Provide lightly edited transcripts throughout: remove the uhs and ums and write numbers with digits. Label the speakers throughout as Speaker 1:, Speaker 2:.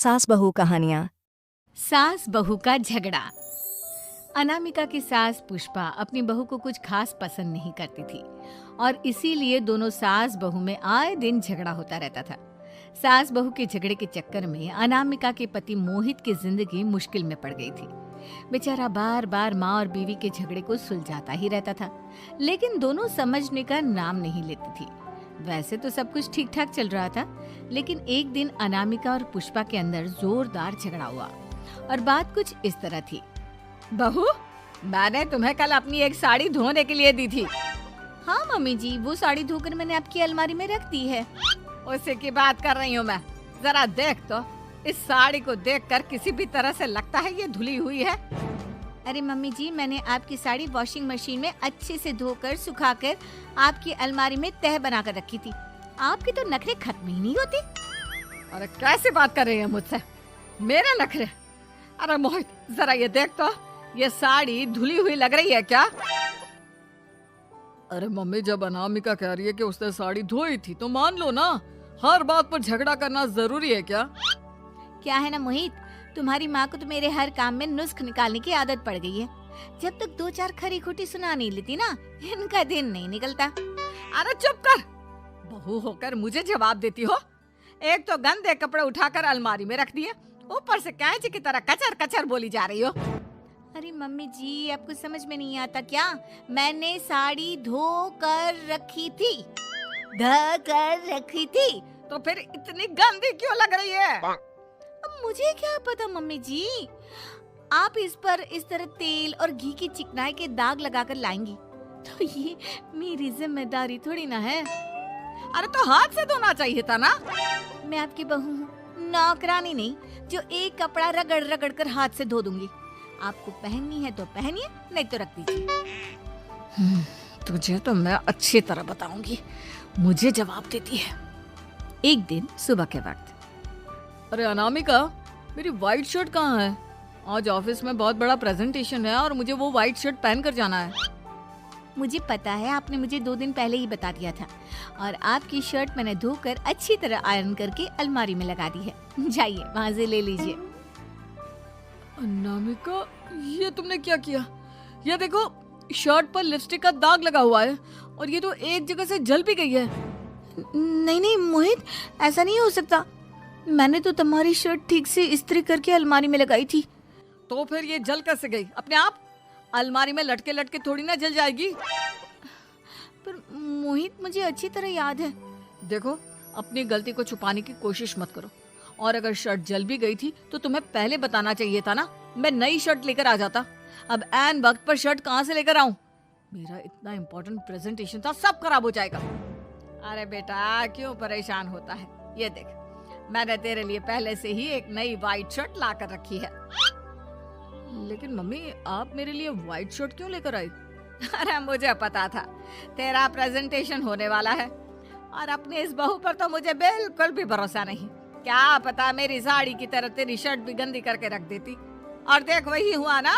Speaker 1: सास बहू कहानियाँ।
Speaker 2: सास बहू का झगड़ा। अनामिका की सास पुष्पा अपनी बहू को कुछ खास पसंद नहीं करती थी और इसीलिए दोनों सास बहू में आए दिन झगड़ा होता रहता था। सास बहू के झगड़े के चक्कर में अनामिका के पति मोहित की जिंदगी मुश्किल में पड़ गई थी। बेचारा बार बार माँ और बीवी के झगड़े को सुलझाता ही रहता था, लेकिन दोनों समझने का नाम नहीं लेती थी। वैसे तो सब कुछ ठीक ठाक चल रहा था, लेकिन एक दिन अनामिका और पुष्पा के अंदर जोरदार झगड़ा हुआ और बात कुछ इस तरह थी। बहू, मैंने तुम्हें कल अपनी एक साड़ी धोने के लिए दी थी। हाँ मम्मी जी, वो साड़ी धोकर मैंने आपकी अलमारी में रख दी है। उसी की बात कर रही हूँ मैं। जरा देख तो, इस साड़ी को देखकर किसी भी तरह से लगता है ये धुली हुई है। अरे मम्मी जी, मैंने आपकी साड़ी वॉशिंग मशीन में अच्छे से धोकर सुखाकर आपकी अलमारी में तह बनाकर रखी थी। आपके तो नखरे खत्म ही नहीं होते। अरे कैसे बात कर रही है मुझसे? मेरे नखरे? अरे मोहित, जरा ये देख तो, ये साड़ी धुली हुई लग रही है क्या?
Speaker 3: अरे मम्मी, जब अनामिका कह रही है कि उसने साड़ी धोई थी तो मान लो ना। हर बात पर झगड़ा करना जरूरी है क्या?
Speaker 2: क्या है ना मोहित, तुम्हारी माँ को तो मेरे हर काम में नुस्ख निकालने की आदत पड़ गई है। जब तक दो चार खरी खोटी सुना नहीं लेती ना, इनका दिन नहीं निकलता।
Speaker 3: अरे चुप कर, बहू होकर मुझे जवाब देती हो। एक तो गंदे कपड़े उठाकर अलमारी में रख दिए, ऊपर से कैंची की तरह कचर कचर बोली जा रही हो।
Speaker 2: अरे मम्मी जी, आपको समझ में नहीं आता क्या? मैंने साड़ी धो कर रखी थी, धो कर रखी थी।
Speaker 3: तो फिर इतनी गंदी क्यों लग रही है?
Speaker 2: अब मुझे क्या पता मम्मी जी, आप इस पर इस तरह तेल और घी की चिकनाई के दाग लगाकर लाएंगी तो ये मेरी जिम्मेदारी थोड़ी ना है।
Speaker 3: अरे तो हाथ से धोना चाहिए था ना।
Speaker 2: मैं आपकी बहू हूँ, नौकरानी नहीं जो एक कपड़ा रगड़ रगड़ कर हाथ से धो दूंगी। आपको पहननी है तो पहनिए, नहीं तो रख दीजिए।
Speaker 3: तुझे तो मैं अच्छी तरह बताऊंगी, मुझे जवाब देती है।
Speaker 2: एक दिन सुबह के वक्त,
Speaker 3: अरे अनामिका, मेरी व्हाइट शर्ट कहाँ है? आज ऑफिस में बहुत बड़ा प्रेजेंटेशन है और मुझे वो व्हाइट शर्ट पहन कर जाना है।
Speaker 2: मुझे पता है, आपने मुझे 2 दिन पहले ही बता दिया था और आपकी शर्ट मैंने धोकर अच्छी तरह आयरन करके अलमारी में लगा दी है। जाइए वहाँ से ले लीजिए।
Speaker 3: अनामिका, ये तुमने क्या किया? ये देखो, शर्ट पर लिपस्टिक का दाग लगा हुआ है और ये तो एक जगह से जल भी गई है।
Speaker 2: नहीं नहीं मोहित, ऐसा नहीं हो सकता। मैंने तो तुम्हारी शर्ट ठीक से इस्त्री करके अलमारी में लगाई थी।
Speaker 3: तो फिर ये जल कैसे गई अपने आप? अलमारी में लटके लटके थोड़ी ना जल जाएगी।
Speaker 2: पर मोहित, मुझे अच्छी तरह याद है।
Speaker 3: देखो, अपनी गलती को छुपाने की कोशिश मत करो। और अगर शर्ट जल भी गई थी तो तुम्हें पहले बताना चाहिए था ना। मैं नई शर्ट लेकर आ जाता। अब ऐन वक्त पर शर्ट कहाँ से लेकर आऊं? मेरा इतना इम्पोर्टेंट प्रेजेंटेशन था, सब खराब हो जाएगा। अरे बेटा, क्यों परेशान होता है? ये देख, मैंने तेरे लिए पहले से ही एक नई व्हाइट शर्ट ला कर रखी है। लेकिन मम्मी, आप मेरे लिए व्हाइट शर्ट क्यों लेकर आई? अरे मुझे पता था तेरा प्रेजेंटेशन होने वाला है और अपनी इस बहू पर तो मुझे बिल्कुल भी भरोसा नहीं। क्या पता मेरी साड़ी की तरह तेरी शर्ट भी गंदी करके रख देती। और देख, वही हुआ ना।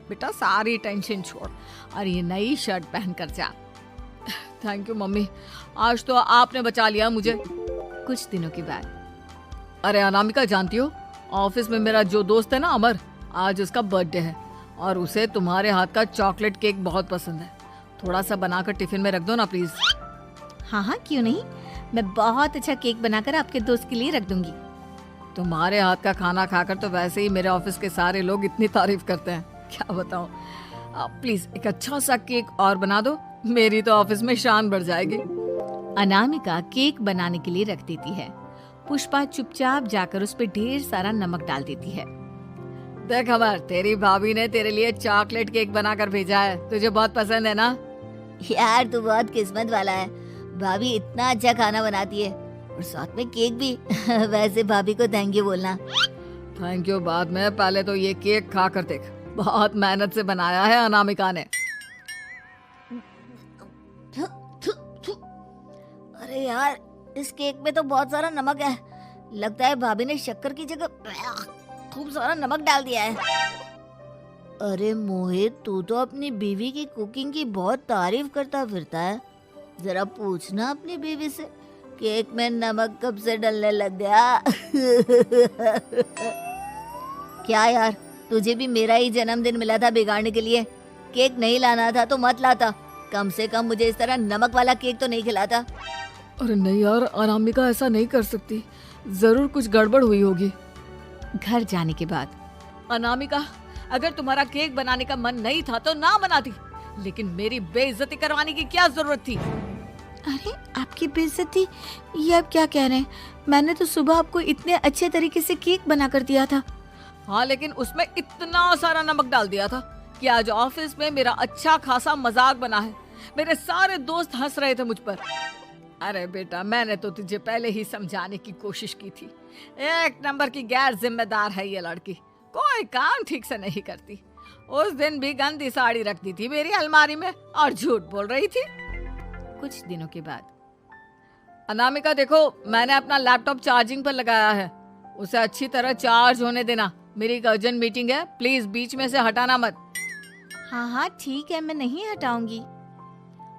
Speaker 3: बेटा, सारी टेंशन छोड़ और ये नई शर्ट पहन कर जा। थैंक यू मम्मी, आज तो आपने बचा लिया मुझे।
Speaker 2: कुछ दिनों के बाद,
Speaker 3: अरे अनामिका, जानती हो, ऑफिस में मेरा जो दोस्त है ना अमर, आज उसका बर्थडे है और उसे तुम्हारे हाथ का चॉकलेट केक बहुत पसंद है। थोड़ा सा बनाकर टिफिन में रख दो ना प्लीज।
Speaker 2: हाँ हाँ, क्यों नहीं, मैं बहुत अच्छा केक बनाकर आपके दोस्त के लिए रख दूंगी।
Speaker 3: तुम्हारे हाथ का खाना खाकर तो वैसे ही मेरे ऑफिस के सारे लोग इतनी तारीफ करते हैं, क्या बताऊं। आप प्लीज एक अच्छा सा केक और बना दो, मेरी तो ऑफिस में शान बढ़ जाएगी।
Speaker 2: अनामिका केक बनाने के लिए रख देती है। पुष्पा चुपचाप जाकर उस पर ढेर सारा नमक डाल देती है।
Speaker 3: देख अमर, तेरी भाभी ने तेरे लिए चॉकलेट केक बनाकर भेजा है, तुझे बहुत पसंद है ना?
Speaker 4: यार, तू बहुत किस्मत वाला है। भाभी इतना अच्छा खाना बनाती है और साथ में केक भी। वैसे भाभी को थैंक यू बोलना।
Speaker 3: थैंक यू बाद में, पहले तो ये केक खा कर देख। बहुत मेहनत से बनाया है अनामिका ने।
Speaker 4: अरे यार, इस केक में तो बहुत सारा नमक है। लगता है भाभी ने शक्कर की जगह खूब सारा नमक डाल दिया है। अरे मोहित, तू तो अपनी बीवी की कुकिंग की बहुत तारीफ करता फिरता है। जरा पूछना अपनी बीवी से केक में नमक कब से डलने लग गया? क्या यार, तुझे भी मेरा ही जन्मदिन मिला था बिगाड़ने के लिए? केक नहीं लाना था तो मत लाता, कम से कम मुझे इस तरह नमक वाला केक तो नहीं खिलाता।
Speaker 3: अरे नहीं यार, अनामिका ऐसा नहीं कर सकती, जरूर कुछ गड़बड़ हुई होगी।
Speaker 2: घर जाने के बाद
Speaker 3: अनामिका, अगर तुम्हारा केक बनाने का मन नहीं था तो ना बनाती, लेकिन मेरी बेइज्जती करवाने की क्या जरूरत थी?
Speaker 2: अरे आपकी बेइज्जती, ये आप क्या कह रहे हैं? मैंने तो सुबह आपको इतने अच्छे तरीके से केक बना कर दिया था।
Speaker 3: हाँ, लेकिन उसमें इतना सारा नमक डाल दिया था कि आज ऑफिस में मेरा अच्छा खासा मजाक बना है। मेरे सारे दोस्त हंस रहे थे मुझ पर। अरे बेटा, मैंने तो तुझे पहले ही समझाने की कोशिश की थी। एक नंबर की गैर जिम्मेदार है ये लड़की, कोई काम ठीक से नहीं करती। उस दिन भी गंदी साड़ी रख दी थी मेरी अलमारी में और झूठ बोल रही थी।
Speaker 2: कुछ दिनों के बाद
Speaker 3: अनामिका देखो, मैंने अपना लैपटॉप चार्जिंग पर लगाया है, उसे अच्छी तरह चार्ज होने देना। मेरी एक अर्जेंट मीटिंग है, प्लीज बीच में से हटाना मत।
Speaker 2: हाँ हाँ ठीक है, मैं नहीं हटाऊंगी।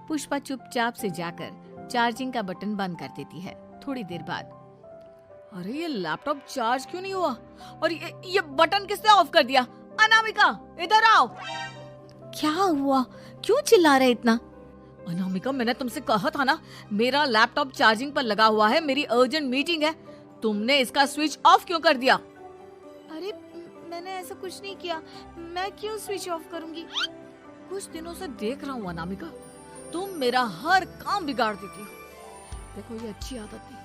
Speaker 2: पुष्पा चुपचाप से जाकर चार्जिंग का बटन बंद कर देती है। थोड़ी देर बाद
Speaker 3: अरे ये लैपटॉप चार्ज क्यों नहीं हुआ? और ये बटन किसने ऑफ कर दिया? अनामिका इधर आओ।
Speaker 2: क्या हुआ? क्यों चिल्ला रहे इतना?
Speaker 3: अनामिका, मैंने तुमसे कहा था ना, मेरा लैपटॉप चार्जिंग पर लगा हुआ है, मेरी अर्जेंट मीटिंग है। तुमने इसका स्विच ऑफ क्यों कर दिया?
Speaker 2: अरे मैंने ऐसा कुछ नहीं किया, मैं क्यों स्विच ऑफ करूंगी?
Speaker 3: कुछ दिनों से देख रहा हूँ अनामिका, तुम मेरा हर काम बिगाड़ देती हो। देखो ये अच्छी आदत नहीं,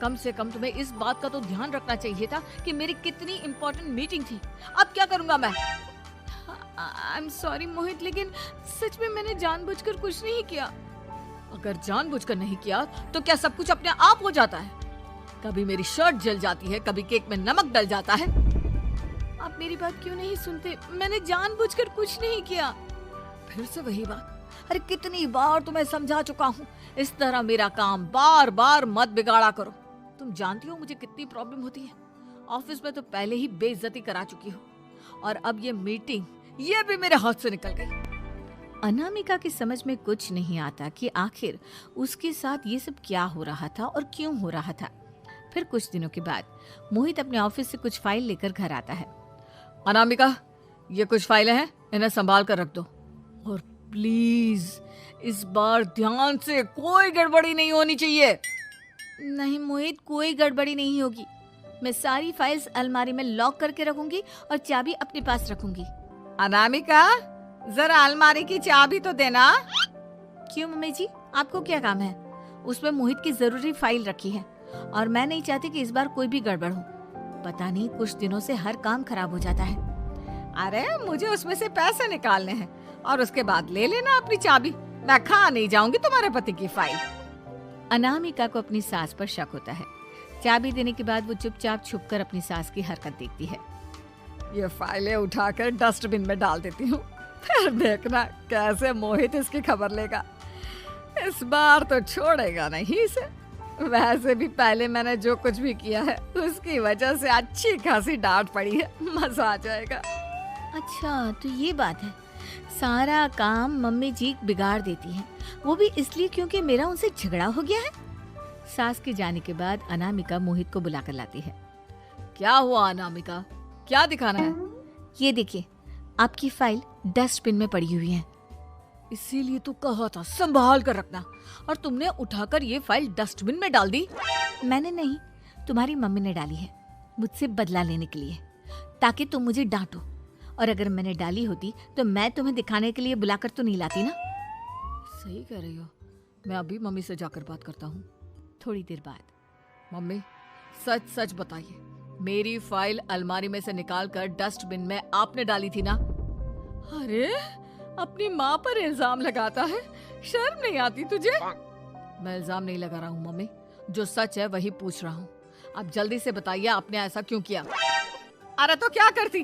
Speaker 3: कम से कम तुम्हें इस बात का तो ध्यान रखना चाहिए था कि मेरी कितनी इम्पोर्टेंट मीटिंग थी। अब क्या करूंगा मैं?
Speaker 2: आई एम सॉरी मोहित, लेकिन सच में मैंने जानबूझकर कुछ नहीं किया।
Speaker 3: अगर जानबूझकर नहीं किया तो क्या सब कुछ अपने आप हो जाता है? कभी मेरी शर्ट जल जाती है, कभी केक में नमक डल जाता है।
Speaker 2: आप मेरी बात क्यों नहीं सुनते? मैंने जानबूझकर कुछ नहीं किया।
Speaker 3: फिर से वही बात। अरे कितनी बार तुम्हें समझा चुका हूँ, इस तरह मेरा काम बार बार मत बिगाड़ा करो। तुम जानती हो मुझे कितनी प्रॉब्लम होती है। ऑफिस में तो पहले ही बेइज्जती करा चुकी हो, और अब ये मीटिंग, ये भी मेरे हाथ से निकल गई।
Speaker 2: अनामिका की समझ में कुछ नहीं आता कि आखिर उसके साथ ये सब क्या हो रहा था और क्यों हो रहा था। फिर कुछ दिनों के बाद मोहित अपने ऑफिस से कुछ फाइल लेकर घर आता है।
Speaker 3: अनामिका, ये कुछ फाइलें हैं, इन्हें संभाल कर रख दो, और प्लीज इस बार ध्यान से, कोई गड़बड़ी नहीं होनी चाहिए।
Speaker 2: नहीं मोहित, कोई गड़बड़ी नहीं होगी। मैं सारी फाइल्स अलमारी में लॉक करके रखूंगी और चाबी अपने पास रखूंगी।
Speaker 3: अनामिका, जरा अलमारी की चाबी तो देना।
Speaker 2: क्यों मम्मी जी, आपको क्या काम है? उसमें मोहित की जरूरी फाइल रखी है और मैं नहीं चाहती कि इस बार कोई भी गड़बड़ हो। पता नहीं कुछ दिनों से हर काम खराब हो जाता है।
Speaker 3: अरे मुझे उसमें से पैसे निकालने हैं और उसके बाद ले लेना अपनी चाबी। मैं खा नहीं जाऊंगी तुम्हारे पति की फाइल।
Speaker 2: अनामिका को अपनी सास पर शक होता है। चाबी देने के बाद वो चुपचाप छुपकर अपनी सास की हरकत देखती है।
Speaker 3: ये फाइलें उठाकर डस्टबिन में डाल देती हूँ, फिर देखना कैसे मोहित इसकी खबर लेगा। इस बार तो छोड़ेगा नहीं इसे। वैसे भी पहले मैंने जो कुछ भी किया है उसकी वजह से अच्छी खासी डांट पड़ी है, मजा आ जाएगा।
Speaker 2: अच्छा तो ये बात है, सारा काम मम्मी जी बिगाड़ देती हैं, वो भी इसलिए क्योंकि मेरा उनसे झगड़ा हो गया है। सास के जाने के बाद अनामिका मोहित को बुलाकर लाती है।
Speaker 3: क्या हुआ अनामिका, क्या दिखाना है?
Speaker 2: ये देखिए, आपकी फाइल डस्टबिन में पड़ी हुई है।
Speaker 3: इसीलिए तो कहा था संभाल कर रखना, और तुमने उठाकर ये फाइल डस्टबिन में डाल दी।
Speaker 2: मैंने नहीं, तुम्हारी मम्मी ने डाली है, मुझसे बदला लेने के लिए, ताकि तुम मुझे डांटो। और अगर मैंने डाली होती तो मैं तुम्हें दिखाने के लिए बुलाकर तो नहीं लाती ना।
Speaker 3: सही कह रही हो, मैं अभी मम्मी से जाकर बात करता हूँ।
Speaker 2: थोड़ी देर बाद,
Speaker 3: मम्मी सच सच बताइए, मेरी फाइल अलमारी में से निकालकर डस्टबिन में आपने डाली थी ना? अरे अपनी माँ पर इल्जाम लगाता है, शर्म नहीं आती तुझे? मैं इल्जाम नहीं लगा रहा हूँ मम्मी, जो सच है वही पूछ रहा हूँ। आप जल्दी से बताइए आपने ऐसा क्यों किया? अरे तो क्या करती,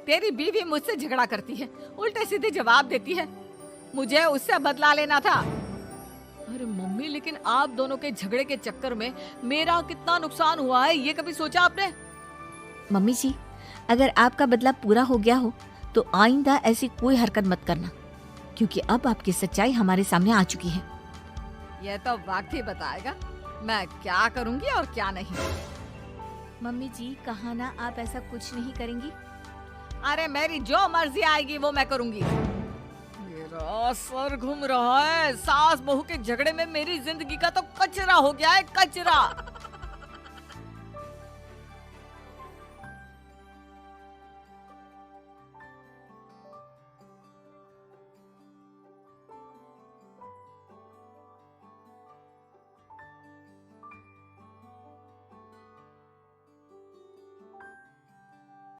Speaker 3: तेरी बीवी मुझसे झगड़ा करती है, उल्टे सीधे जवाब देती है, मुझे उससे बदला लेना था। अरे मम्मी, लेकिन आप दोनों के झगड़े के चक्कर में मेरा कितना नुकसान हुआ है, ये कभी सोचा आपने?
Speaker 2: मम्मी जी, अगर आपका बदला पूरा हो गया हो तो आइंदा ऐसी कोई हरकत मत करना, क्योंकि अब आपकी सच्चाई हमारे सामने आ चुकी है।
Speaker 3: यह तो वक्त ही बताएगा। मैं क्या करूंगी और क्या नहीं।
Speaker 2: मम्मी जी, कहा ना आप ऐसा कुछ नहीं करेंगी।
Speaker 3: अरे मेरी जो मर्जी आएगी वो मैं करूंगी। मेरा सर घूम रहा है, सास बहू के झगड़े में मेरी जिंदगी का तो कचरा हो गया है, कचरा।